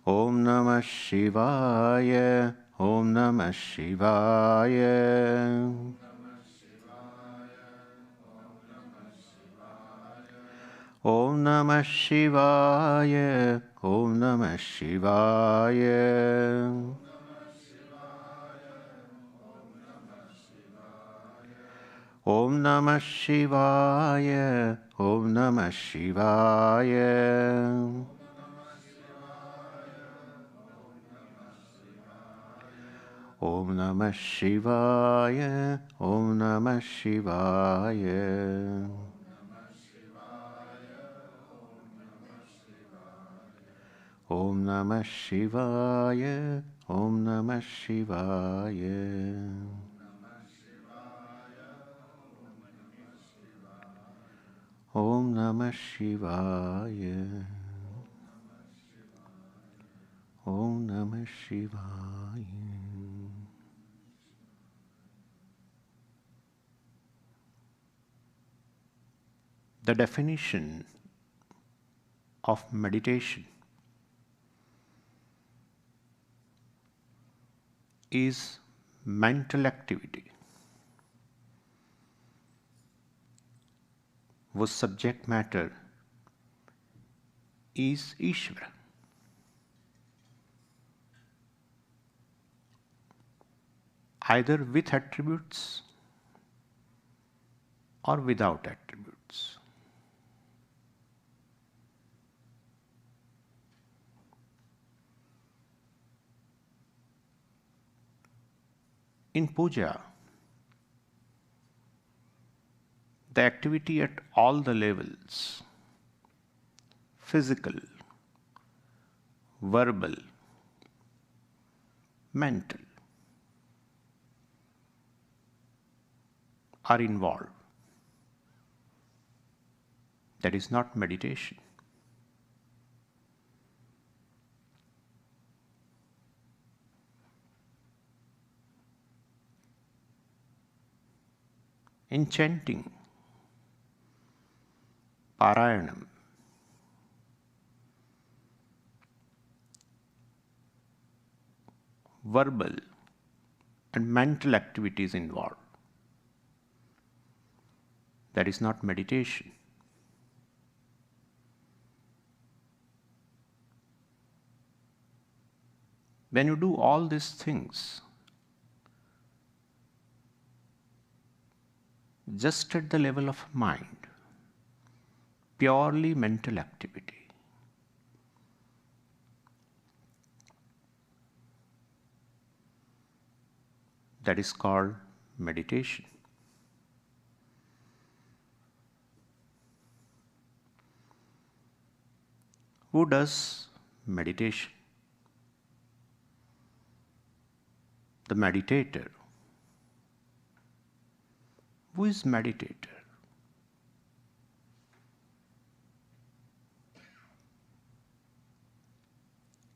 Om Namah Shivaya. Om Namah Shivaya. Om Namah Shivaya. Om Namah Shivaya. Om Namah Shivaya. Om Namah Shivaya. Om Namah Shivaya. Om Namah Shivaya. Om Namah Shivaya. Om Namah Shivaya. Om Namah Shivaya. Om Namah Shivaya. The definition of meditation is mental activity whose subject matter is Ishvara, either with attributes or without attributes. In puja, the activity at all the levels, physical, verbal, mental, are involved. That is not meditation. In chanting, Parayanam, verbal and mental activities involved. That is not meditation. When you do all these things, just at the level of mind, purely mental activity, that is called meditation. Who does meditation? The meditator. Who is meditator?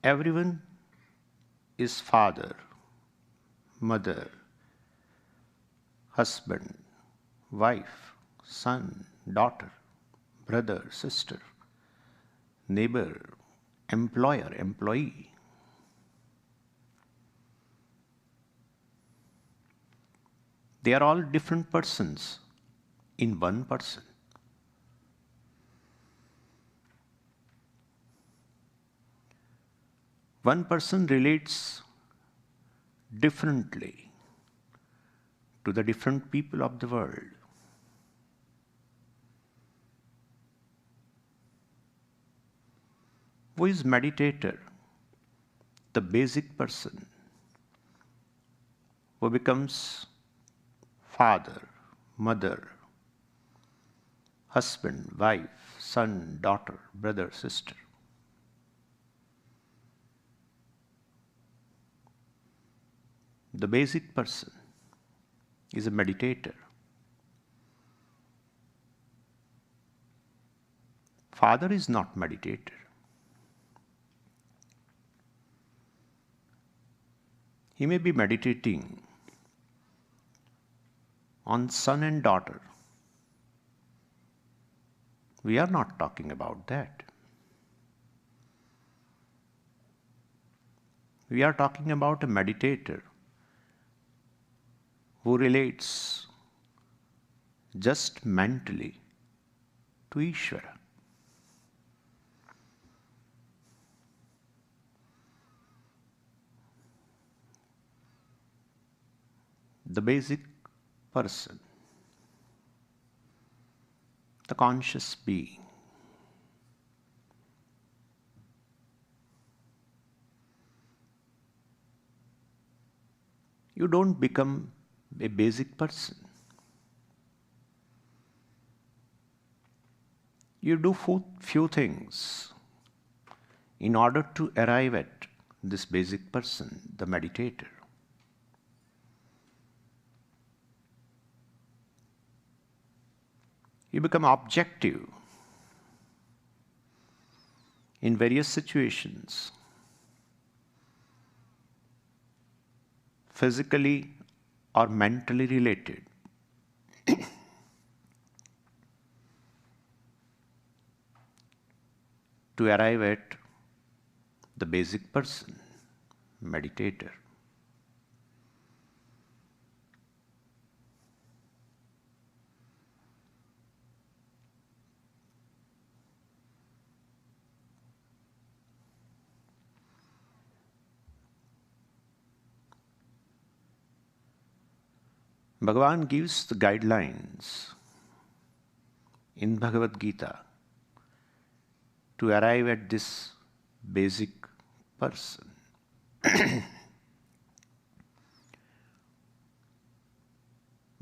Everyone is father, mother, husband, wife, son, daughter, brother, sister, neighbor, employer, employee. They are all different persons in one person. One person relates differently to the different people of the world. Who is meditator? The basic person who becomes father, mother, husband, wife, son, daughter, brother, sister. The basic person is a meditator. Father is not meditator. He may be meditating on son and daughter. We are not talking about that. We are talking about a meditator who relates just mentally to Ishvara. The basic person, the conscious being. You don't become a basic person. You do few things in order to arrive at this basic person, the meditator. You become objective in various situations, physically or mentally related. To arrive at the basic person, meditator. Bhagavan gives the guidelines in Bhagavad Gita to arrive at this basic person.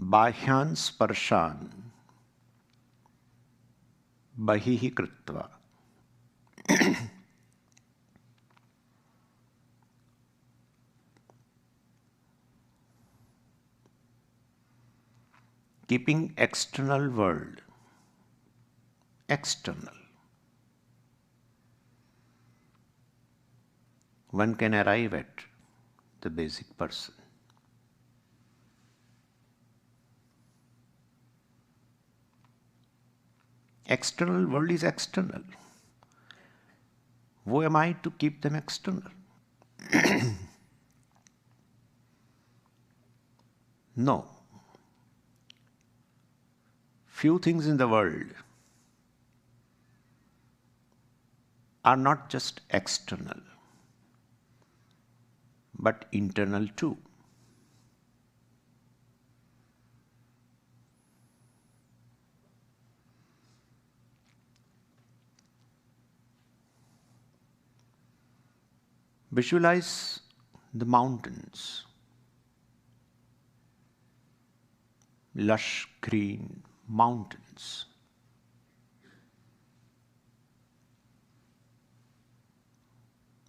Bahyan sparshan bahihi kritva. Keeping external world external, one can arrive at the basic person. External world is external. Who am I to keep them external? No. Few things in the world are not just external, but internal too. Visualize the mountains, lush green mountains.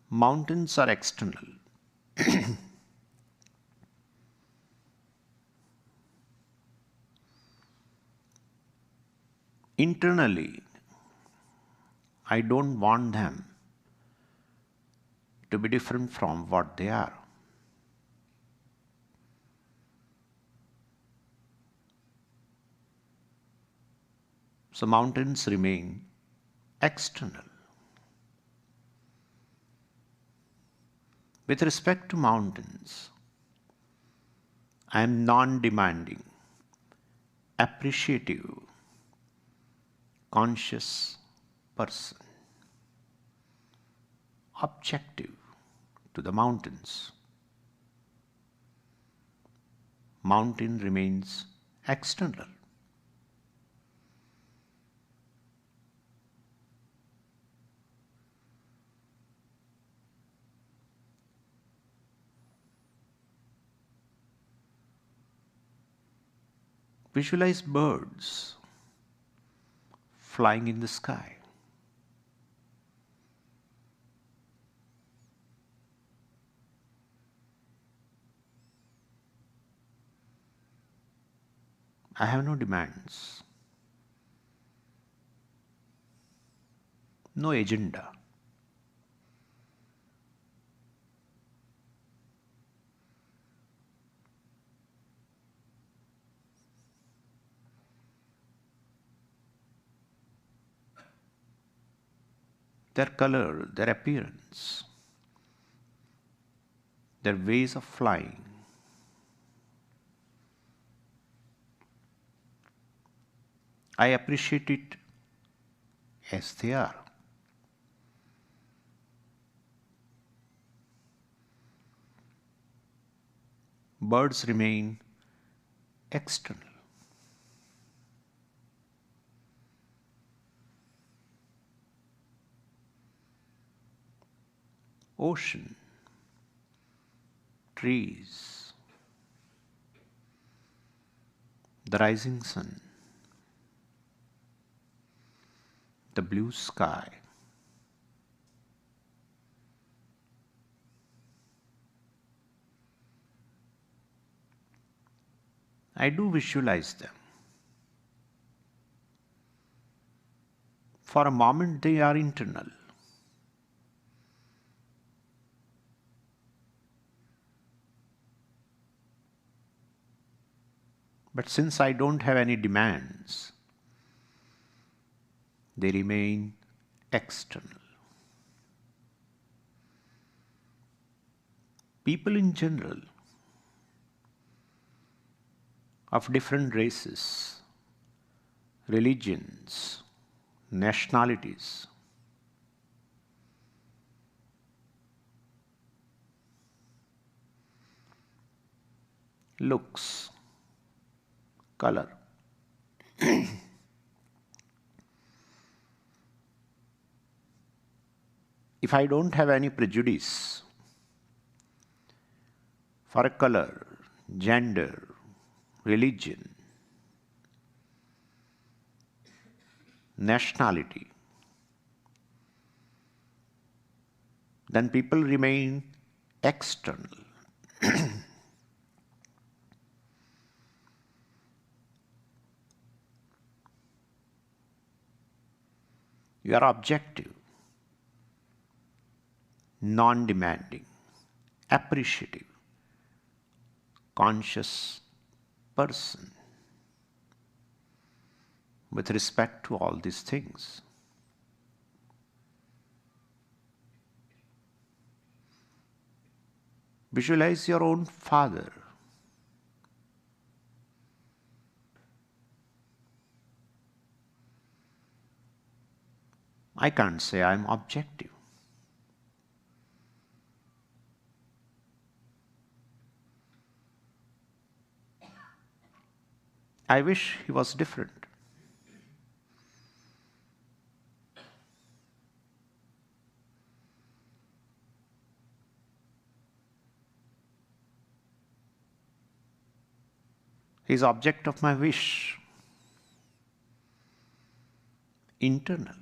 Mountains are external. Internally, I don't want them to be different from what they are. So mountains remain external. With respect to mountains, I am non-demanding, appreciative, conscious person, objective to the mountains. Mountain remains external. Visualize birds flying in the sky. I have no demands, no agenda. Their color, their appearance, their ways of flying. I appreciate it as they are. Birds remain external. Ocean, trees, the rising sun, the blue sky. I do visualize them. For a moment, they are internal. But since I don't have any demands, they remain external. People in general, of different races, religions, nationalities, looks, color. If I don't have any prejudice for a color, gender, religion, nationality, then people remain external. You are objective, non-demanding, appreciative, conscious person with respect to all these things. Visualize your own father. I can't say I'm objective. I wish he was different. He is object of my wish. Internal.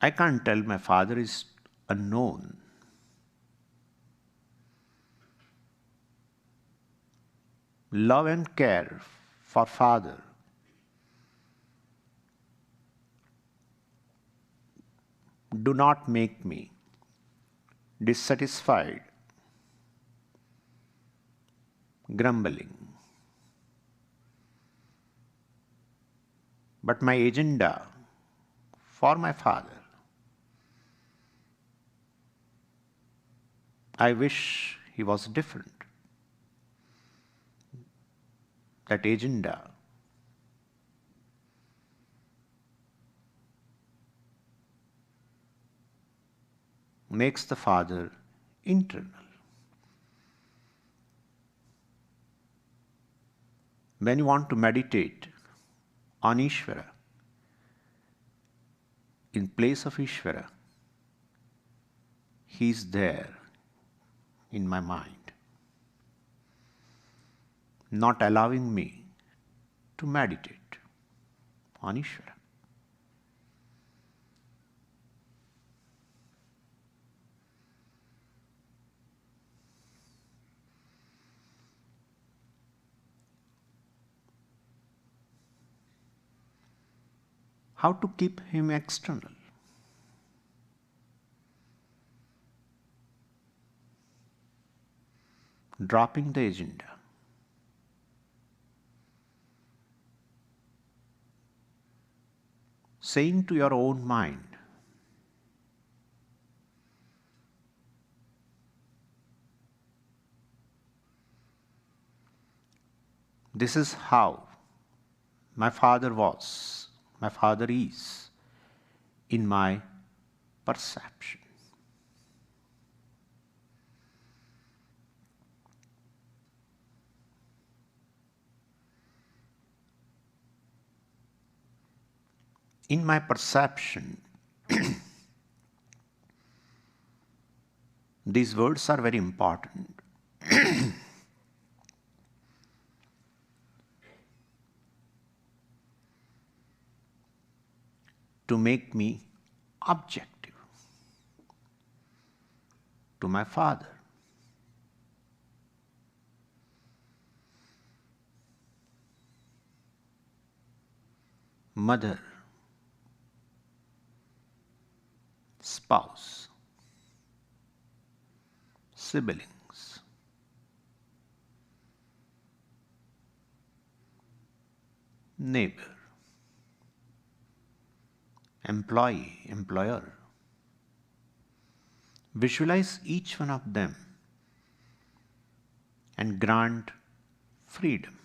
I can't tell my father is unknown. Love and care for father do not make me dissatisfied, grumbling. But my agenda for my father, I wish he was different. That agenda makes the father internal. When you want to meditate on Ishvara, in place of Ishvara, he is there in my mind, not allowing me to meditate on Ishvara. How to keep him external? Dropping the agenda. saying to your own mind, this is how my father was, my father is, in my perception. In my perception, these words are very important. To make me objective to my father. Mother, spouse, siblings, neighbor, employee, employer. Visualize each one of them and grant freedom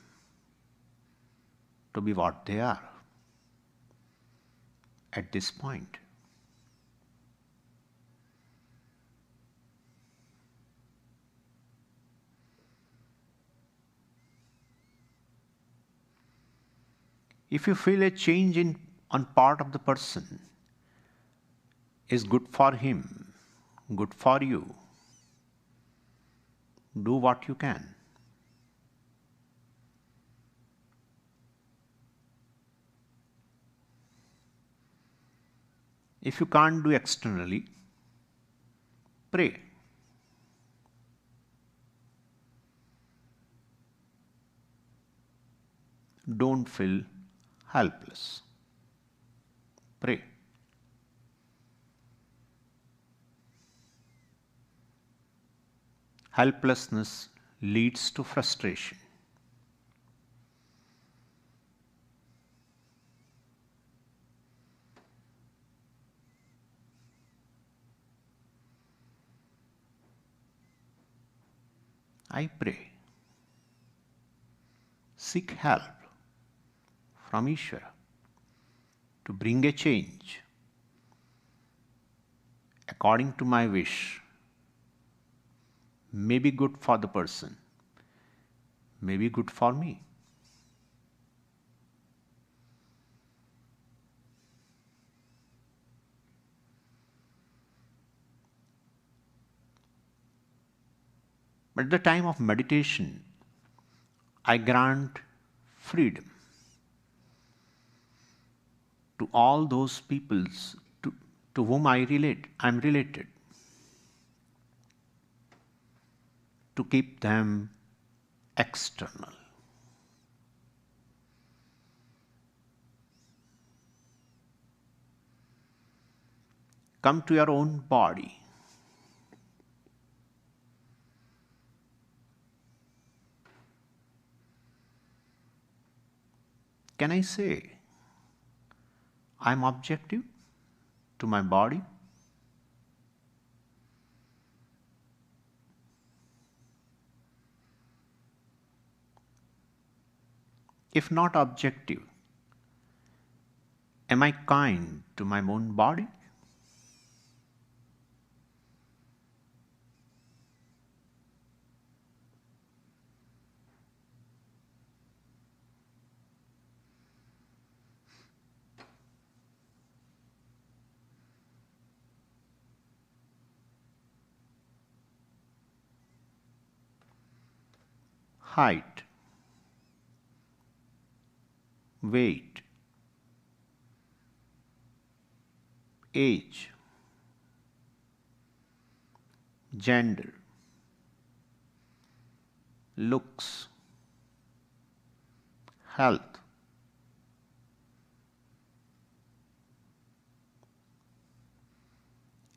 to be what they are at this point. If you feel a change on part of the person is good for him, good for you, do what you can. If you can't do externally, pray. Don't feel helpless. Pray. Helplessness leads to frustration. I pray. Seek help from Ishvara to bring a change according to my wish. May be good for the person, may be good for me. But at the time of meditation, I grant freedom to all those peoples to whom I'm related, to keep them external. Come to your own body. Can I say, I'm objective to my body? If not objective, am I kind to my own body? Height, weight, age, gender, looks, health,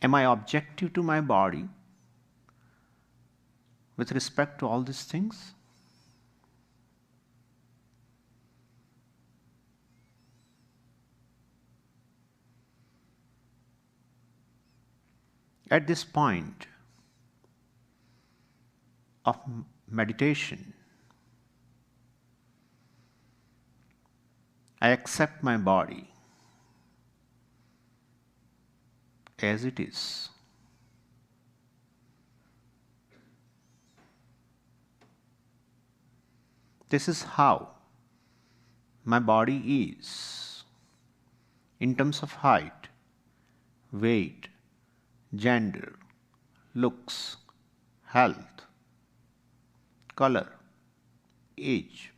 am I objective to my body with respect to all these things? At this point of meditation, I accept my body as it is. This is how my body is in terms of height, weight, gender, looks, health, color, age.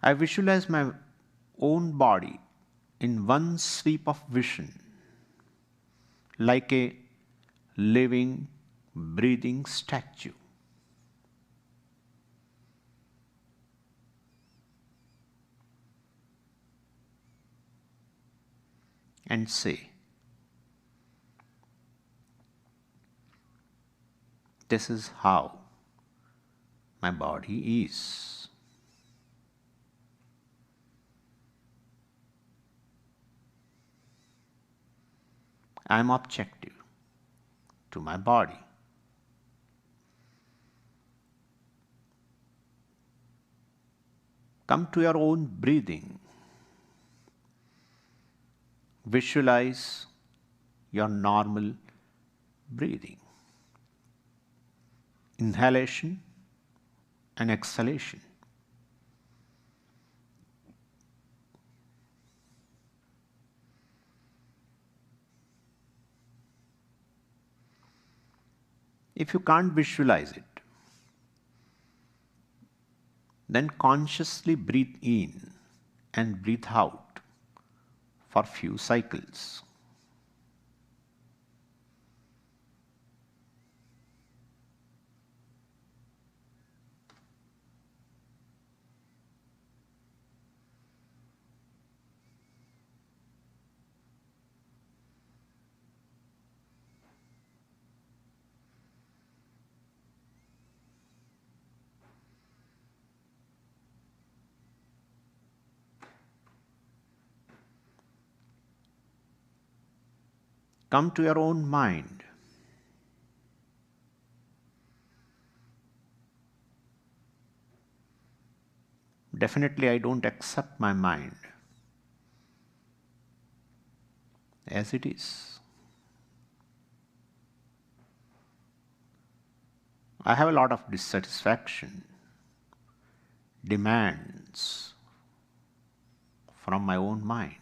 I visualize my own body in one sweep of vision, like a living, breathing statue. And say, this is how my body is. I am objective to my body. Come to your own breathing. Visualize your normal breathing. Inhalation and exhalation. If you can't visualize it, then consciously breathe in and breathe out for few cycles. Come to your own mind. Definitely, I don't accept my mind as it is. I have a lot of dissatisfaction, demands from my own mind.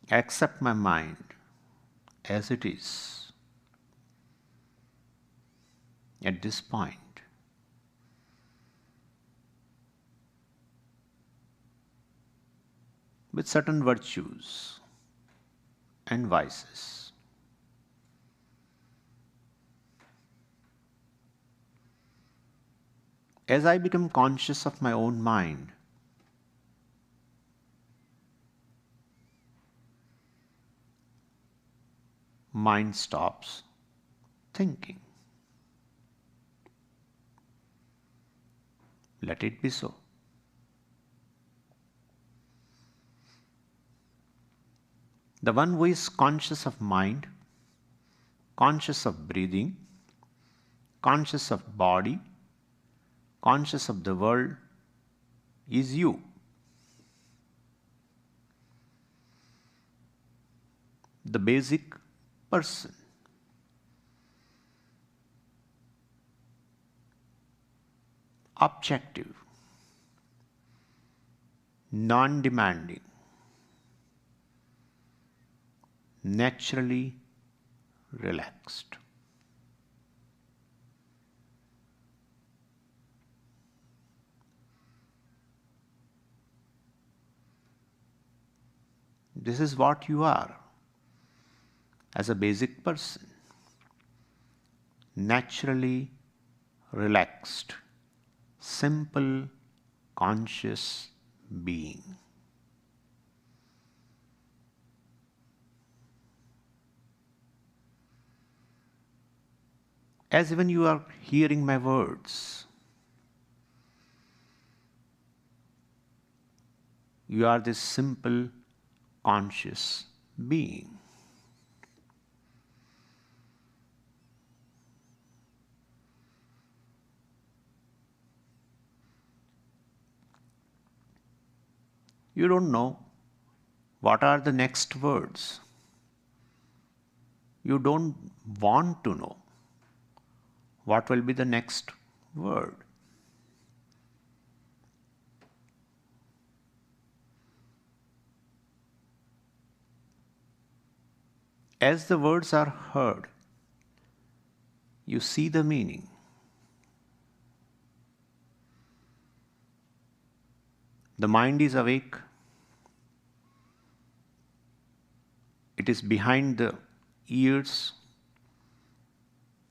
I accept my mind as it is at this point. With certain virtues and vices. As I become conscious of my own mind, mind stops thinking. Let it be so. The one who is conscious of mind, conscious of breathing, conscious of body, conscious of the world is you. The basic person. Objective, non-demanding, naturally relaxed. This is what you are. as a basic person, naturally relaxed, simple, conscious being. As even you are hearing my words, you are this simple, conscious being. You don't know what are the next words. You don't want to know what will be the next word. As the words are heard, you see the meaning. The mind is awake. It is behind the ears,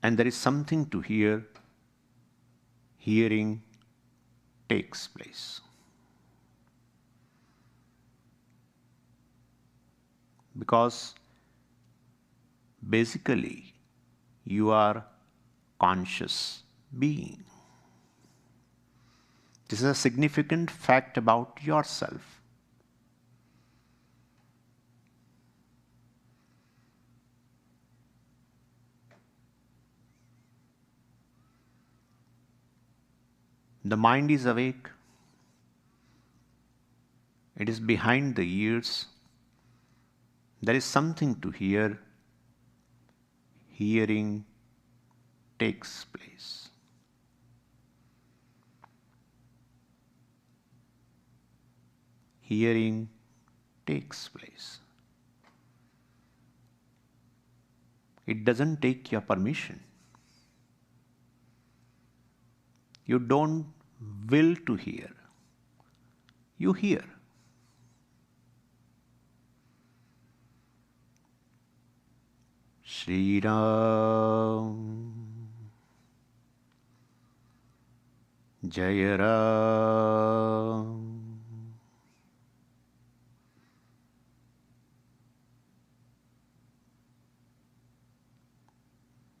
and there is something to hear. Hearing takes place. Because basically, you are conscious being. This is a significant fact about yourself. The mind is awake. It is behind the ears. There is something to hear. Hearing takes place. Hearing takes place. It doesn't take your permission. You don't will to hear. You hear. Shri Ram, Jai Ram,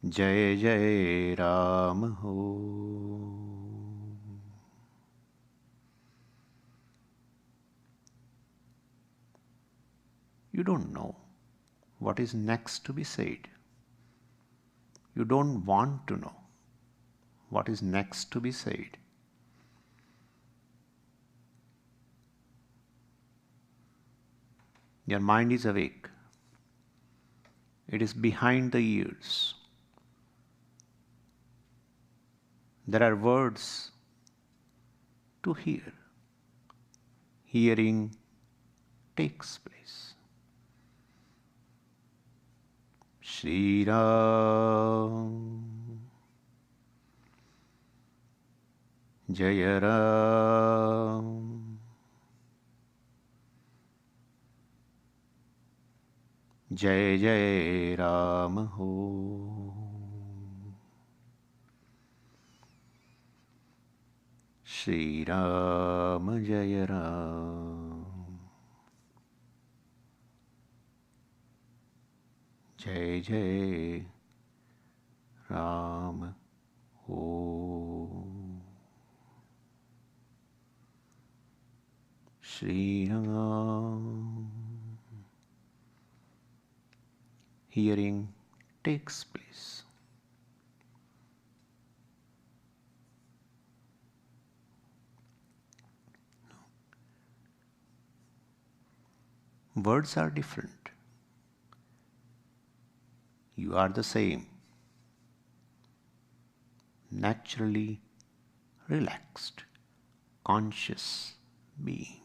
Jai Jai Ram Ho. You don't know what is next to be said. You don't want to know what is next to be said. Your mind is awake. It is behind the ears. There are words to hear. Hearing takes place. Shri Ram, Jai Ram, Jai Jai Ram Ho. Shri Ram, Jai Ram, Jai Jai Ram Ho. Shri Ram. Hearing takes place. Words are different. You are the same. Naturally relaxed, conscious being.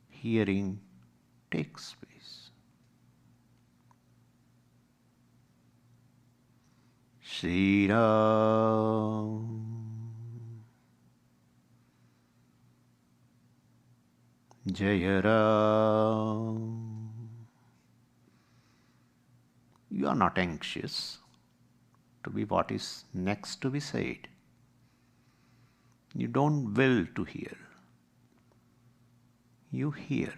Hearing takes place. Shri Ram, Jai Ram, You are not anxious to be what is next to be said. You don't will to hear. You hear.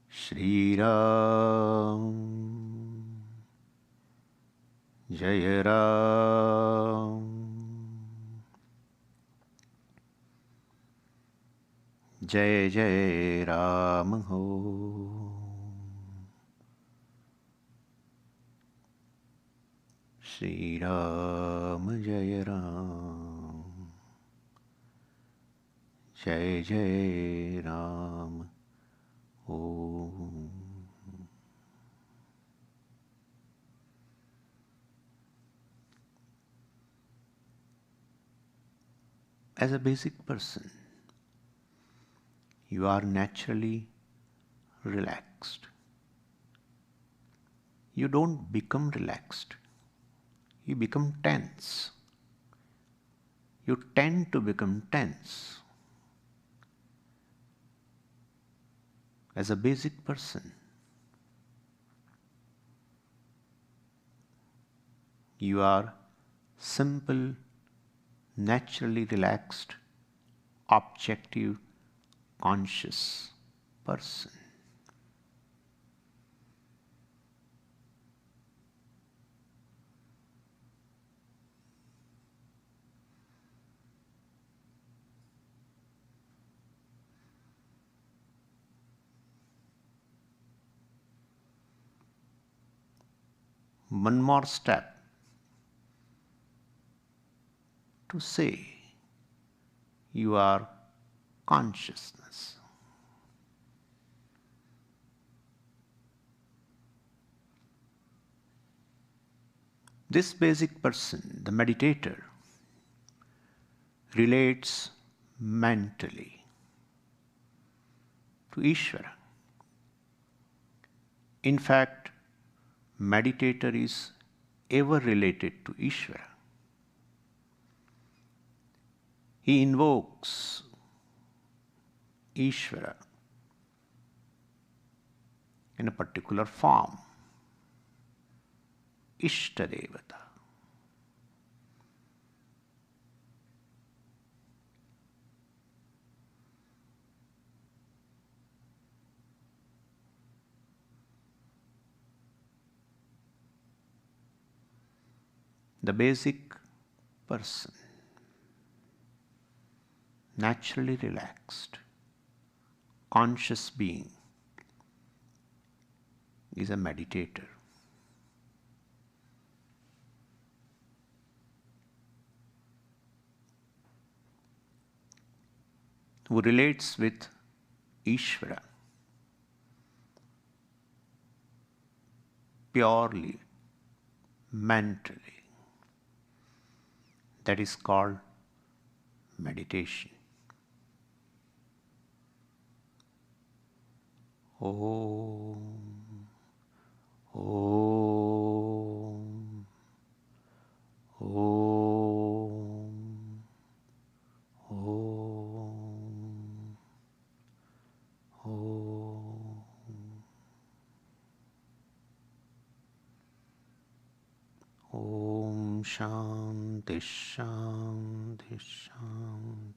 Shri Ram, Jai Ram, Jai Jai Ram Ho. Shri Ram, Jai Ram, Jai Jai Ram Om. As a basic person, you are naturally relaxed. You don't become relaxed. You become tense. You tend to become tense. As a basic person, you are simple, naturally relaxed, objective, conscious person. One more step to say you are consciousness. This basic person, the meditator, relates mentally to Ishvara. In fact, meditator is ever related to Ishvara. He invokes Ishvara in a particular form, Ishtadevata. The basic person, naturally relaxed, conscious being, is a meditator. Who relates with Ishvara purely, mentally. That is called meditation. Om, Om, Om, Om, Om. Om Shanti Shanti Shanti.